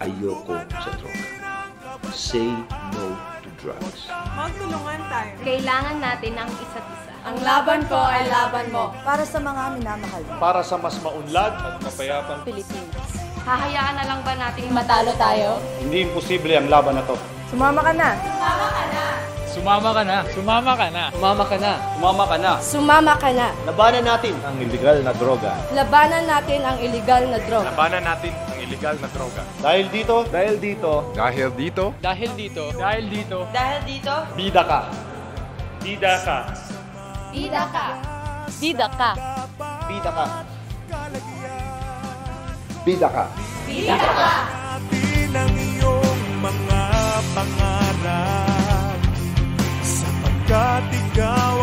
Ayoko sa droga. Say no to drugs. Magtulungan tayo. Kailangan natin ang isa't isa. Ang laban ko ay laban mo. Para sa mga minamahal mo. Para sa mas maunlad at mapayapang Pilipinas. Hahayaan na lang ba nating Matalo tayo. Hindi imposible ang laban na to. Sumama ka na. Sumama ka na. Sumama ka na. Sumama ka na. Sumama ka na. Sumama ka na. Labanan natin ang illegal na droga. Labanan natin ang illegal na droga. Labanan natin ang illegal na droga. Dahil dito, Dahil dito. Dahil dito, Dahil dito. Dahil dito. Dahil dito, bida ka. Bida ka. Bida ka. Bida ka. Bida ka. Bida ka. Bida ka. Natin ang iyong mga pangarap sapagkat ikaw